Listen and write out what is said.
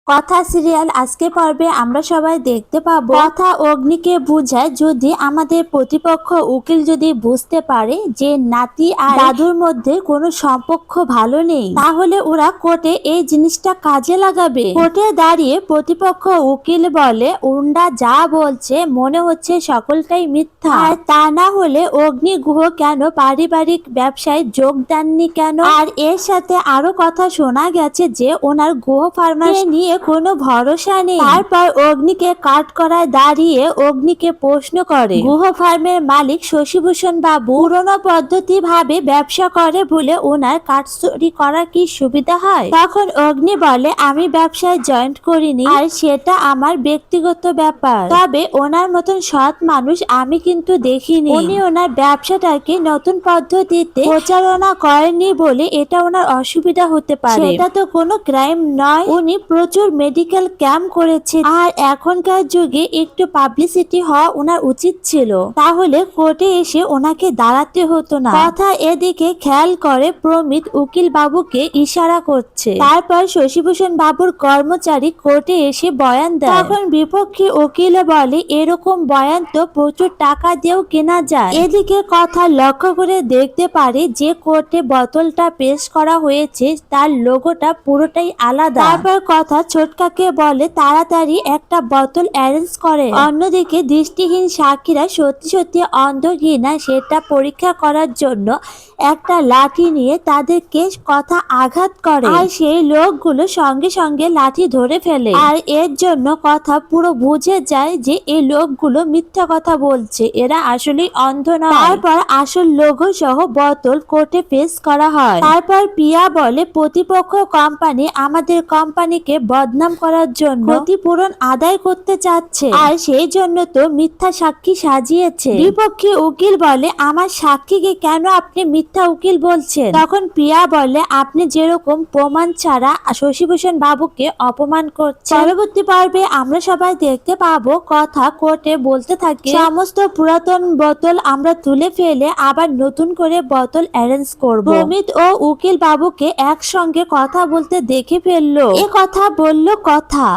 কথা সিরিয়াল আজকে পর্বে আমরা সবাই দেখতে পাবো কথা অগ্নিকে বুঝায় যদি আমাদের প্রতিপক্ষ উকিল যদি বুঝতে পারে যে নাতি আর দাদুর মধ্যে কোনো সম্পর্ক ভালো নেই তাহলে ওরা কোর্টে এই জিনিসটা কাজে লাগাবে। কোর্টে দাঁড়িয়ে প্রতিপক্ষ উকিল বলে ওরা যা বলছে মনে হচ্ছে সকলটাই মিথ্যা, আর তা না হলে অগ্নি গুহ কেন পারিবারিক ব্যবসায় যোগ দেননি কেন, আর এর সাথে আরো কথা শোনা গেছে যে ওনার গুহ ফার্মাসি নিয়ে কোনো ভরসা নেই। তারপর অগ্নিকে কাট করায় দাঁড়িয়ে অগ্নিকে প্রশ্ন করে গুহ ফার্মের মালিক শশীভূষণ বাবু পুরনো পদ্ধতি ভাবে ব্যবসা করে বলে ওনার কাঠ চুরি করা কি সুবিধা হয়? তখন অগ্নি বলে আমি ব্যবসায় জয়েন্ট করিনি আর সেটা আমার ব্যক্তিগত ব্যাপার, তবে ওনার মতন সৎ মানুষ আমি কিন্তু দেখিনি। উনি ওনার ব্যবসাটাকে নতুন পদ্ধতিতে প্রচারণা করেননি বলে এটা ওনার অসুবিধা হতে পারে, সেটা তো কোনো ক্রাইম নয়। উনি প্রচুর মেডিকেল ক্যাম্প করেছে আর এখনকার যুগে একটু পাবলিসিটি হওয়া ওনার উচিত ছিল, তাহলে কোর্টে এসে ওনাকে দাঁড়াতে হতো না। কথা এদিকে খেয়াল করে প্রমিত উকিল বাবুকে ইশারা করছে। তারপর শশীভূষণ বাবুর কর্মচারী কোর্টে এসে বয়ান দেয়। তখন বিপক্ষে উকিল বলে এরকম বয়ান তো প্রচুর টাকা দিয়েও কেনা যায়। এদিকে কথা লক্ষ্য করে দেখতে পারে যে কোর্টে বোতলটা পেশ করা হয়েছে তার লোগোটা পুরোটাই আলাদা। তারপর কথা ছোটকাকে বলে তাড়াতাড়ি একটা বোতল অ্যারেঞ্জ করে। অন্যদিকে দৃষ্টিহীন সাক্ষীরা সত্যি সত্যি অন্ধ কিনা সেটা পরীক্ষা করার জন্য একটা লাঠি নিয়ে তাদেরকে কথা আঘাত করে, আর সেই লোকগুলো সঙ্গে সঙ্গে লাঠি ধরে ফেলে। আর এর জন্য কথা পুরো বুঝে যায় যে এই লোকগুলো মিথ্যা কথা বলছে, এরা আসলে অন্ধ নয়। তারপর আসল লোগো সহ বোতল কোর্টে পেশ করা হয়। তারপর পিয়া বলে প্রতিপক্ষ কোম্পানি আমাদের কোম্পানিকে বদনাম করার জন্য ক্ষতিপূরণ আদায় করতে চাচ্ছে, আর সেই জন্য তো মিথ্যা সাক্ষী সাজিয়েছে। বিপক্ষে উকিল বলে আমার সাক্ষীকে কেন আপনি মিথ্যা উকিল বলছেন? তখন পিয়া বলে আপনি যেরকম প্রমাণ ছাড়া শশীভূষণ বাবুকে অপমান করছেন। পরবর্তী পর্বে আমরা সবাই দেখতে পাবো কথা কোর্টে বলতে থাকে সমস্ত পুরাতন বোতল আমরা তুলে ফেলে আবার নতুন করে বোতল অ্যারেঞ্জ করব। প্রমিত ও উকিল বাবুকে একসঙ্গে কথা বলতে দেখে ফেললো। এ কথা বলল কথা।